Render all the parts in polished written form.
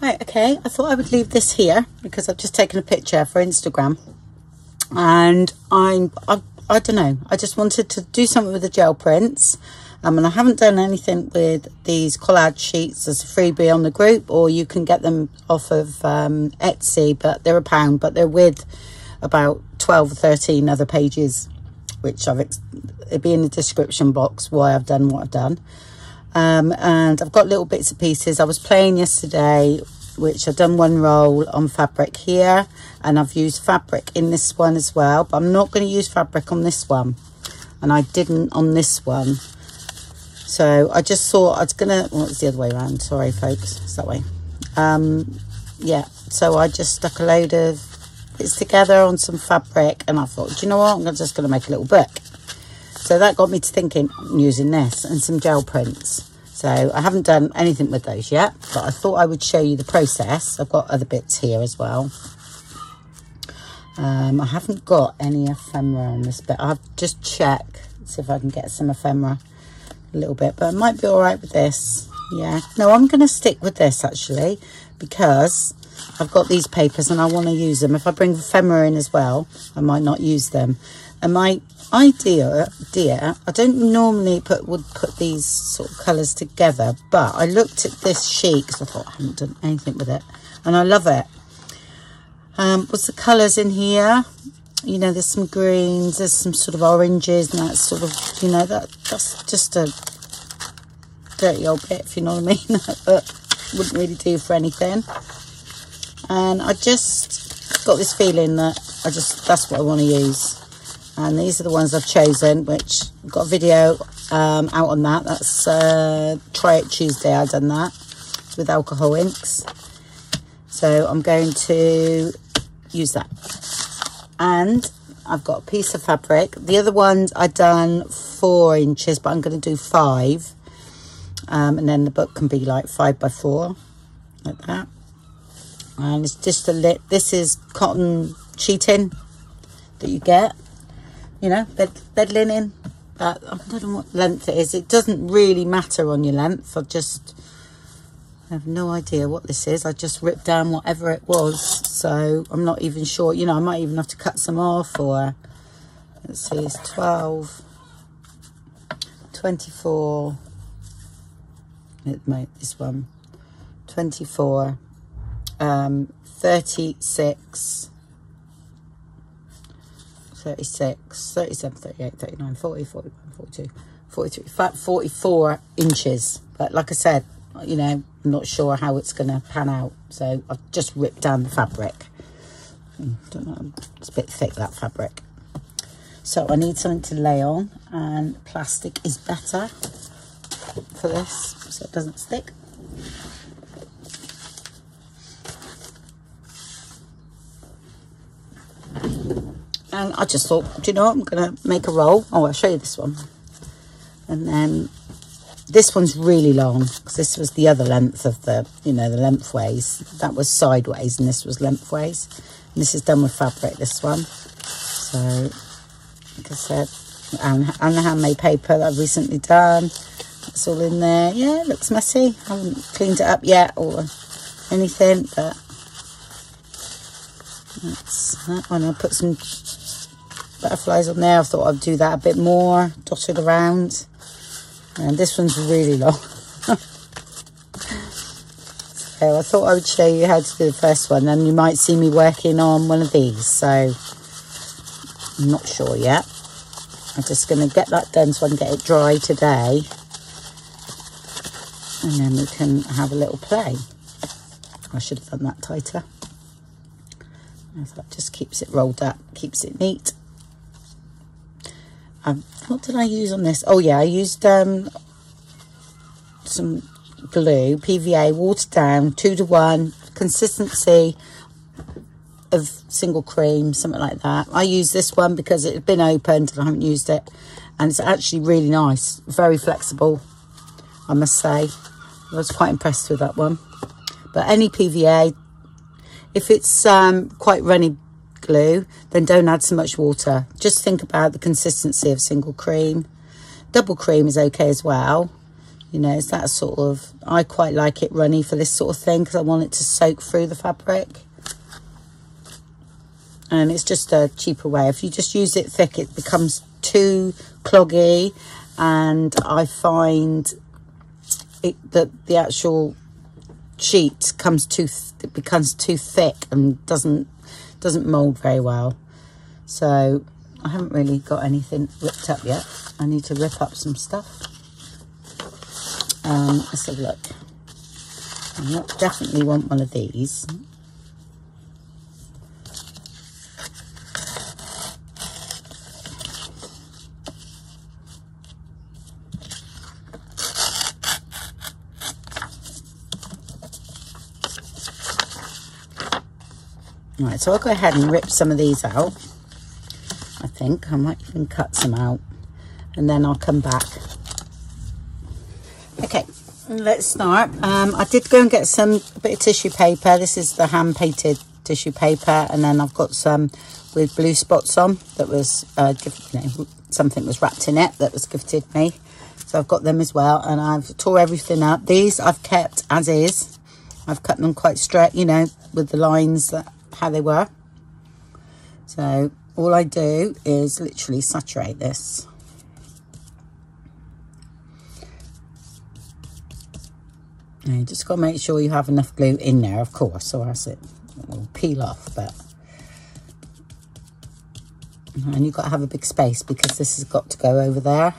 Right, okay, I thought I would leave this here because I've just taken a picture for Instagram, and I don't know, I just wanted to do something with the gel prints. And I haven't done anything with these collage sheets as a freebie on the group, or you can get them off of Etsy, but they're £1, but they're with about 12 or 13 other pages, which it'll be in the description box why I've done what I've done. And I've got little bits and pieces. I was playing yesterday, which I've done one roll on fabric here, and I've used fabric in this one as well, but I'm not going to use fabric on this one, and I didn't on this one. So I just thought I was gonna, well, it's the other way around, sorry folks, it's that way. Yeah, so I just stuck a load of bits together on some fabric, and I thought, do you know what, I'm just gonna make a little book. So that got me to thinking, I'm using this and some gel prints. So I haven't done anything with those yet, but I thought I would show you the process. I've got other bits here as well. I haven't got any ephemera on this bit. I'll just check, see if I can get some ephemera a little bit, but I might be all right with this. Yeah, no, I'm going to stick with this actually, because I've got these papers and I want to use them. If I bring ephemera in as well, I might not use them. And my idea, I don't normally would put these sort of colours together, but I looked at this sheet because I thought I haven't done anything with it, and I love it. What's the colours in here? You know, there's some greens, there's some sort of oranges, and that sort of, you know, that's just a dirty old bit, if you know what I mean. But wouldn't really do for anything. And I just got this feeling that that's what I want to use. And these are the ones I've chosen, which I've got a video out on that. That's Try It Tuesday. I've done that with alcohol inks. So I'm going to use that. And I've got a piece of fabric. The other ones I've done 4 inches, but I'm going to do 5. And then the book can be like 5 by 4, like that. And it's just this is cotton sheeting that you get, you know, bed linen. I don't know what length it is. It doesn't really matter on your length. I have no idea what this is. I just ripped down whatever it was, so I'm not even sure. You know, I might even have to cut some off, or let's see, it's 12, 24. This one, 24, 36, 36, 37, 38, 39, 40, 41, 42, 43, 44 inches. But like I said, you know, I'm not sure how it's going to pan out, so I've just ripped down the fabric. Don't know, it's a bit thick, that fabric. So I need something to lay on, and plastic is better for this, so it doesn't stick. And I just thought, do you know what, I'm going to make a roll. Oh, I'll show you this one. And then this one's really long, because this was the other length of the, you know, the lengthways. That was sideways, and this was lengthways. And this is done with fabric, this one. So, like I said, and the handmade paper that I've recently done. It's all in there. Yeah, it looks messy. I haven't cleaned it up yet or anything, but that's that one. I'll put some butterflies on there. I thought I'd do that a bit more, dotted around. And this one's really long. So I thought I would show you how to do the first one, and you might see me working on one of these. So I'm not sure yet. I'm just going to get that done so I can get it dry today, and then we can have a little play. I should have done that tighter. That just keeps it rolled up, keeps it neat. What did I use on this? Oh yeah, I used some glue, PVA, watered down, 2:1, consistency of single cream, something like that. I used this one because it had been opened and I haven't used it, and it's actually really nice, very flexible, I must say. I was quite impressed with that one. But any PVA, if it's quite runny glue, then don't add so much water. Just think about the consistency of single cream. Double cream is okay as well. You know, it's that sort of, I quite like it runny for this sort of thing because I want it to soak through the fabric. And it's just a cheaper way. If you just use it thick, it becomes too cloggy, and I find that the actual sheet becomes too thick and doesn't mold very well. So I haven't really got anything ripped up yet. I need to rip up some stuff. Let's have a look. I definitely want one of these. Right, so I'll go ahead and rip some of these out. I think I might even cut some out, and then I'll come back. Okay, let's start. I did go and get a bit of tissue paper. This is the hand painted tissue paper, and then I've got some with blue spots on that was something was wrapped in it that was gifted me, so I've got them as well. And I've tore everything up. These I've kept as is. I've cut them quite straight, you know, with the lines that how they were. So all I do is literally saturate this. And you just got to make sure you have enough glue in there, of course, or else it will peel off. But and you've got to have a big space because this has got to go over there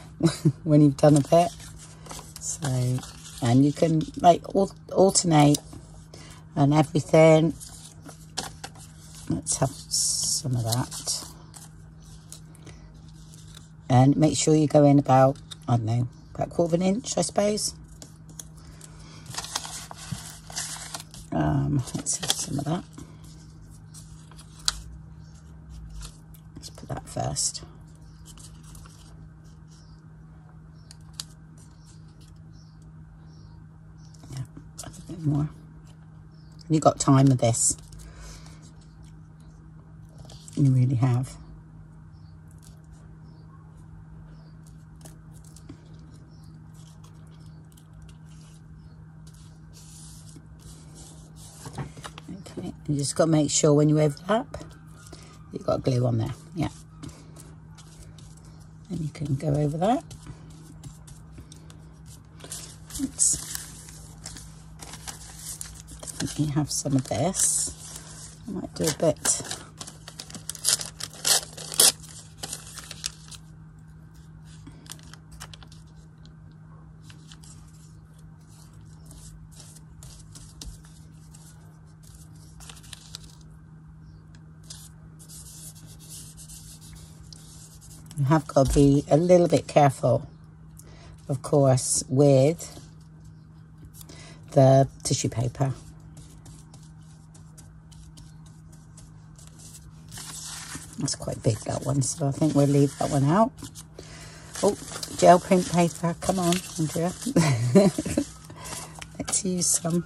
when you've done a bit. So, and you can like alternate and everything. Let's have some of that. And make sure you go in about, I don't know, about 1/4 inch, I suppose. Let's have some of that. Let's put that first. Yeah, a bit more. You've got time with this. You really have. Okay, you just got to make sure when you overlap, you've got glue on there. Yeah. And you can go over that. Let's definitely have some of this. I might do a bit. You have got to be a little bit careful, of course, with the tissue paper. That's quite big, that one, so I think we'll leave that one out. Oh, gel print paper, come on, Andrea. Let's use some.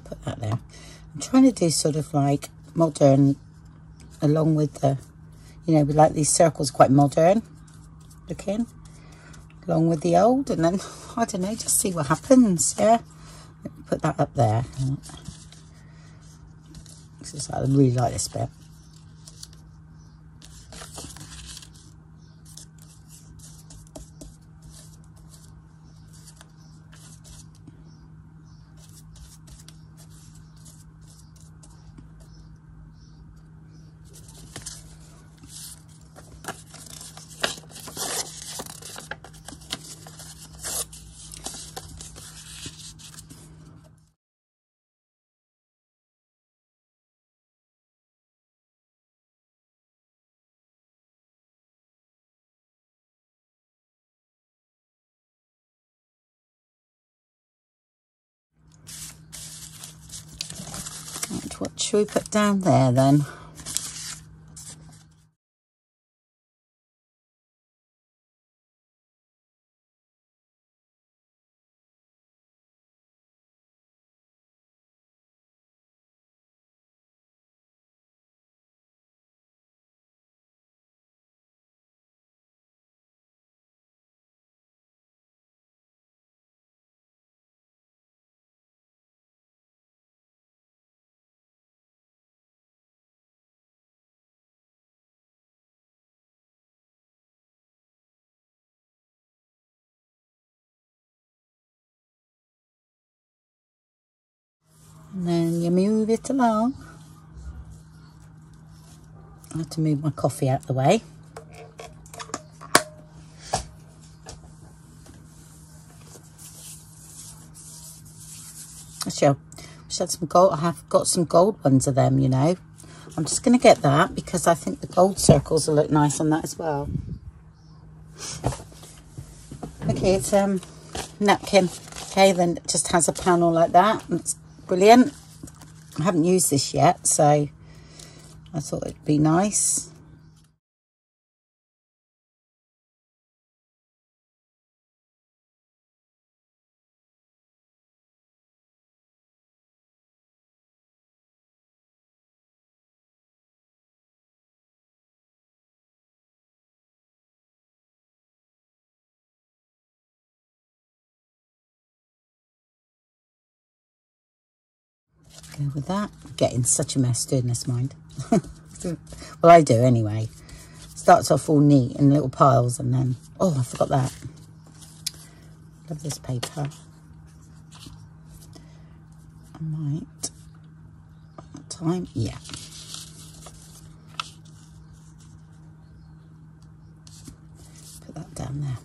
Put that there. I'm trying to do sort of like modern along with the, you know, we like these circles quite modern looking along with the old, and then I don't know, just see what happens. Yeah, put that up there. I really like this bit. what should we put down there then? And then you move it along. I have to move my coffee out of the way. Actually, I wish I had some gold. I have got some gold ones of them, you know. I'm just going to get that because I think the gold circles will look nice on that as well. Okay, it's napkin. Okay, then it just has a panel like that. It's brilliant. I haven't used this yet, so I thought it'd be nice. Go with that. I'm getting such a mess doing this, mind. Well, I do anyway. Starts off all neat in little piles and then, oh, I forgot that. Love this paper. I might, at time, yeah. Put that down there.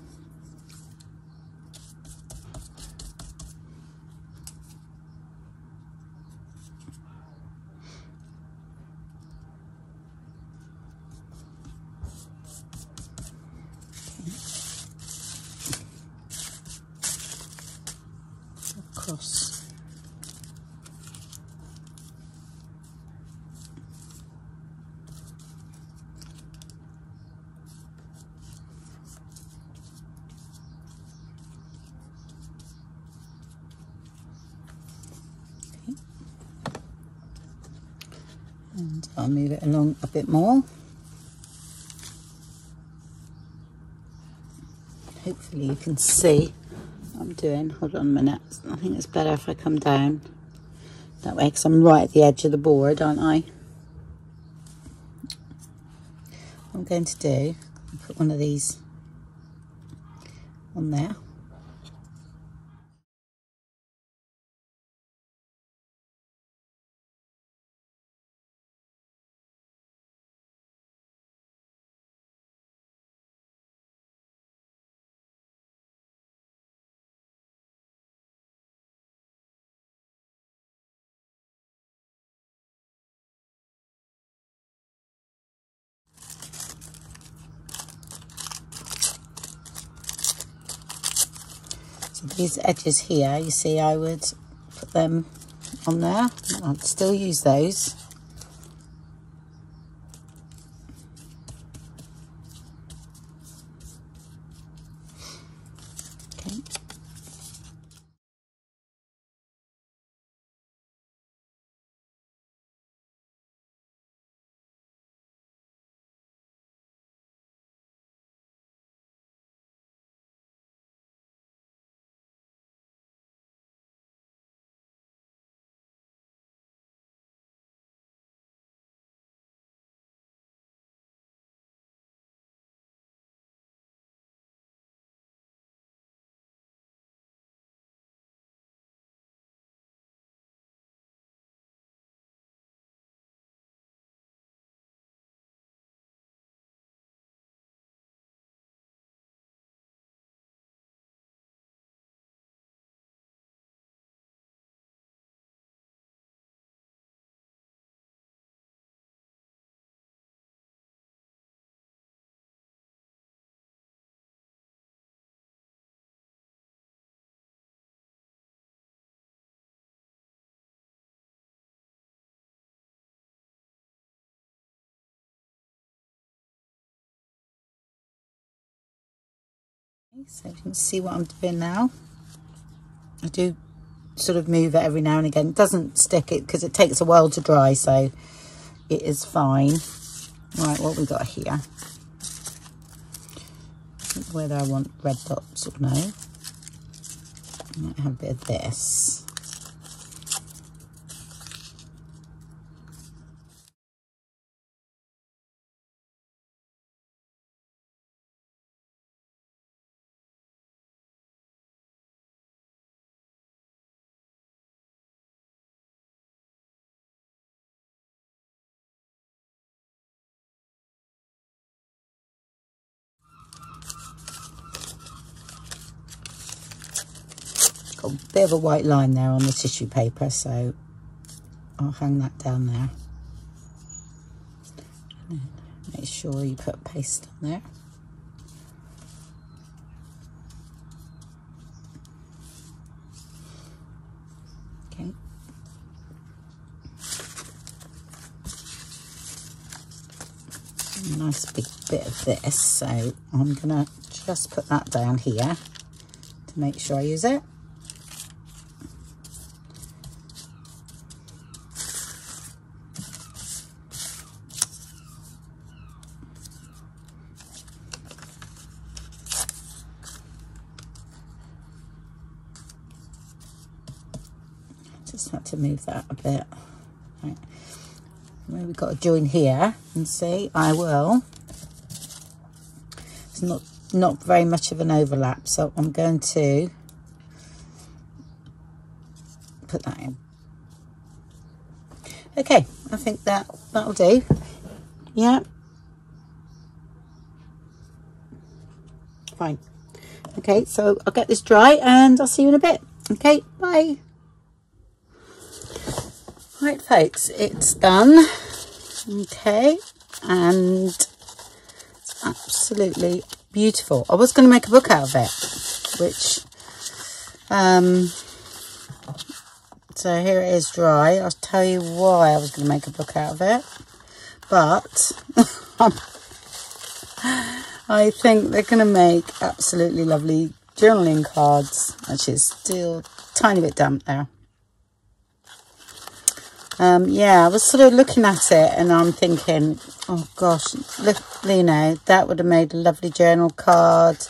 Across. And I'll move it along a bit more. Hopefully you can see what I'm doing. Hold on a minute. I think it's better if I come down that way because I'm right at the edge of the board, aren't I? What I'm going to do, put one of these on there. So these edges here, you see, I would put them on there. I'd still use those. Okay. So you can see what I'm doing now. I do sort of move it every now and again. It doesn't stick it because it takes a while to dry, so it is fine. Right, what we got here? Whether I want red dots or no. I might have a bit of this. Got a bit of a white line there on the tissue paper, so I'll hang that down there. And make sure you put paste on there. Okay. A nice big bit of this, so I'm gonna just put that down here to make sure I use it. Just had to move that a bit. Right. Where we've got a join here, and see, I will. It's not very much of an overlap, so I'm going to put that in. Okay, I think that'll do. Yeah. Fine. Okay, so I'll get this dry and I'll see you in a bit. Okay, bye. Right, folks, it's done. Okay, and it's absolutely beautiful. I was going to make a book out of it, which so here it is dry. I'll tell you why I was going to make a book out of it, but I think they're going to make absolutely lovely journaling cards. Actually, it's still a tiny bit damp there. Yeah, I was sort of looking at it and I'm thinking, oh gosh, look, you know, that would have made a lovely journal card.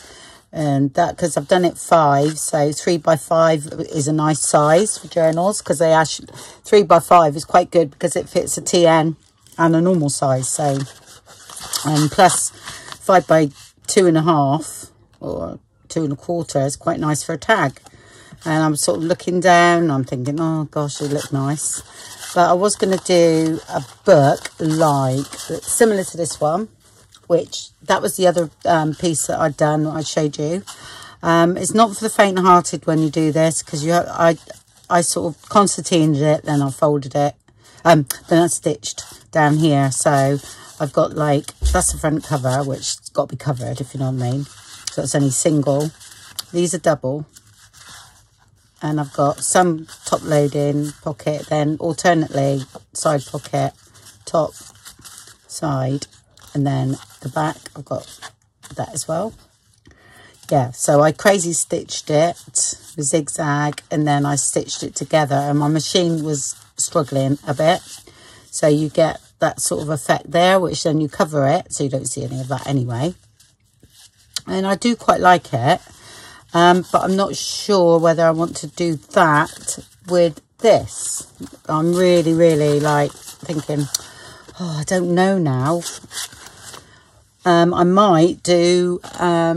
And that, because I've done it 5, so 3 by 5 is a nice size for journals, because they actually 3 by 5 is quite good because it fits a TN and a normal size. So, and plus 5 by 2.5 or 2 1/4 is quite nice for a tag. And I'm sort of looking down, I'm thinking, oh gosh, they look nice. But I was going to do a book like similar to this one, which that was the other piece that I'd done, I showed you. It's not for the faint-hearted when you do this, because I sort of concertinaed it, then I folded it, then I stitched down here. So I've got like, that's the front cover, which has got to be covered, if you know what I mean. So it's only single. These are double. And I've got some top loading pocket, then alternately side pocket, top, side, and then the back I've got that as well. Yeah, so I crazy stitched it with zigzag, and then I stitched it together, and my machine was struggling a bit, so you get that sort of effect there, which then you cover it so you don't see any of that anyway. And I do quite like it. But I'm not sure whether I want to do that with this. I'm really like thinking, oh, I don't know now. I might do a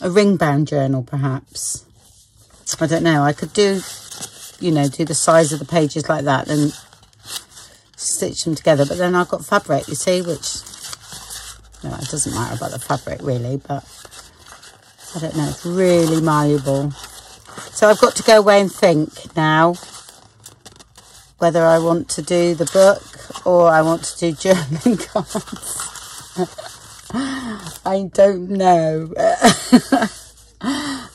ring bound journal perhaps. I don't know. I could do, you know, do the size of the pages like that and stitch them together. But then I've got fabric, you see, which, no, it doesn't matter about the fabric really, but I don't know, it's really malleable. So I've got to go away and think now whether I want to do the book or I want to do journaling cards. I don't know.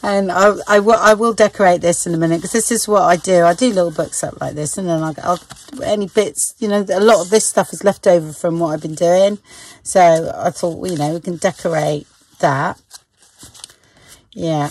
And I will decorate this in a minute, because this is what I do. I do little books up like this, and then I'll any bits, you know, a lot of this stuff is left over from what I've been doing. So I thought, well, you know, we can decorate that. Yeah.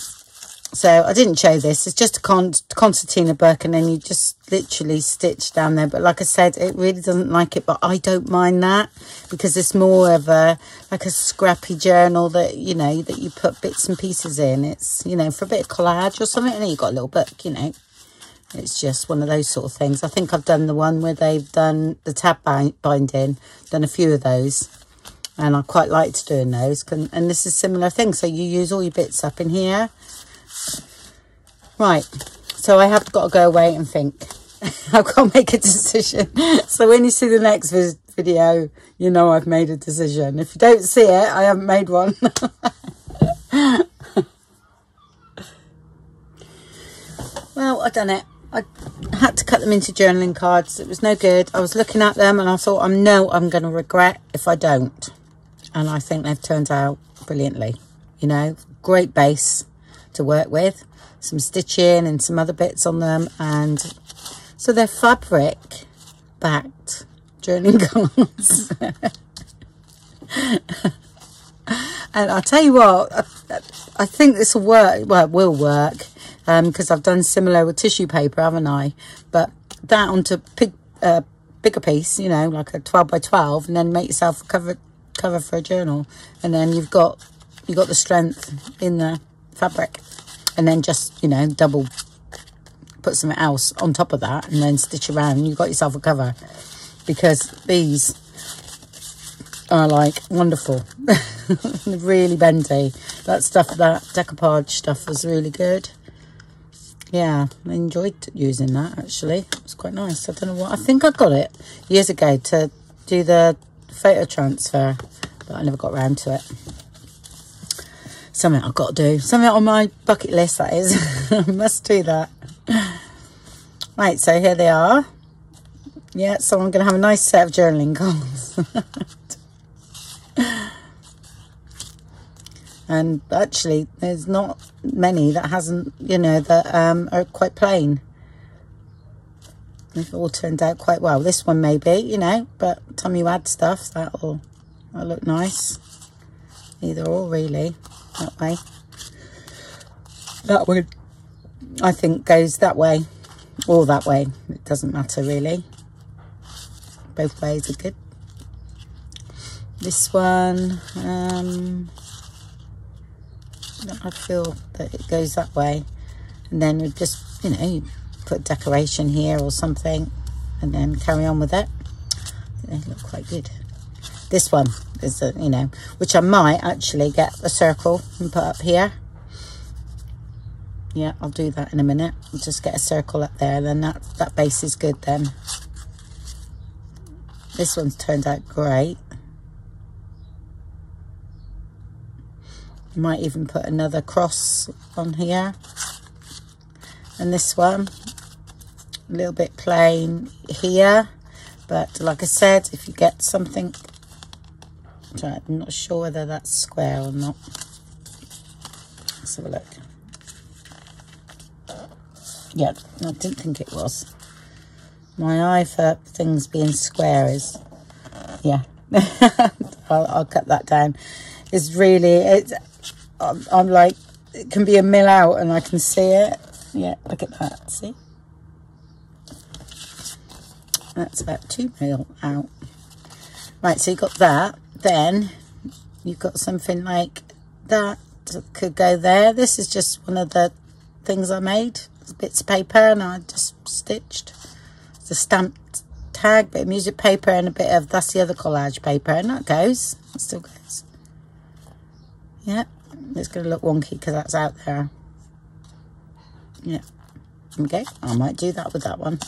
So I didn't show this. It's just a concertina book, and then you just literally stitch down there. But like I said, it really doesn't like it, but I don't mind that, because it's more of a like a scrappy journal that, you know, that you put bits and pieces in. It's, you know, for a bit of collage or something, and then you've got a little book, you know. It's just one of those sort of things. I think I've done the one where they've done the tab binding, done a few of those, and I quite liked doing those. And this is a similar thing. So you use all your bits up in here. Right, so I have got to go away and think. I've got to make a decision. So when you see the next video, you know I've made a decision. If you don't see it, I haven't made one. Well, I've done it. I had to cut them into journaling cards. It was no good. I was looking at them and I thought, I'm going to regret if I don't. And I think they've turned out brilliantly. You know, great base to work with, some stitching and some other bits on them, and so they're fabric backed journaling cards. And I'll tell you what, I think this will work. Well, it will work, because I've done similar with tissue paper, haven't I? But that onto bigger piece, you know, like a 12 by 12, and then make yourself a cover for a journal, and then you've got the strength in the fabric, and then just, you know, double put something else on top of that and then stitch around, and you've got yourself a cover. Because these are like wonderful. Really bendy. That stuff, that decoupage stuff was really good. Yeah, I enjoyed using that actually. It was quite nice. I don't know what, I think I got it years ago to do the photo transfer, but I never got around to it. Something I've got to do. Something on my bucket list, that is. I must do that. Right, so here they are. Yeah, so I'm going to have a nice set of journaling cards. And actually, there's not many that hasn't, you know, that are quite plain. They've all turned out quite well. This one maybe, you know, but time you add stuff, that'll look nice. Either or, really. That way. That one, I think, goes that way or that way. It doesn't matter really. Both ways are good. This one, I feel that it goes that way, and then you just, you know, you put decoration here or something, and then carry on with it. They look quite good. This one is, you know, which I might actually get a circle and put up here. Yeah, I'll do that in a minute. I'll just get a circle up there, then that base is good then. This one's turned out great. Might even put another cross on here. And this one, a little bit plain here. But like I said, if you get something, I'm not sure whether that's square or not. Let's have a look. Yeah, I didn't think it was. My eye for things being square is, yeah. I'll cut that down. It's really, I'm like, it can be a mil out and I can see it. Yeah, look at that, see? That's about 2 mil out. Right, so you've got that. Then you've got something like that could go there. This is just one of the things I made. Bits of paper and I just stitched. It's a stamped tag, bit of music paper and a bit of, that's the other collage paper, and that goes. It still goes. Yeah, it's going to look wonky because that's out there. Yeah. Okay, I might do that with that one.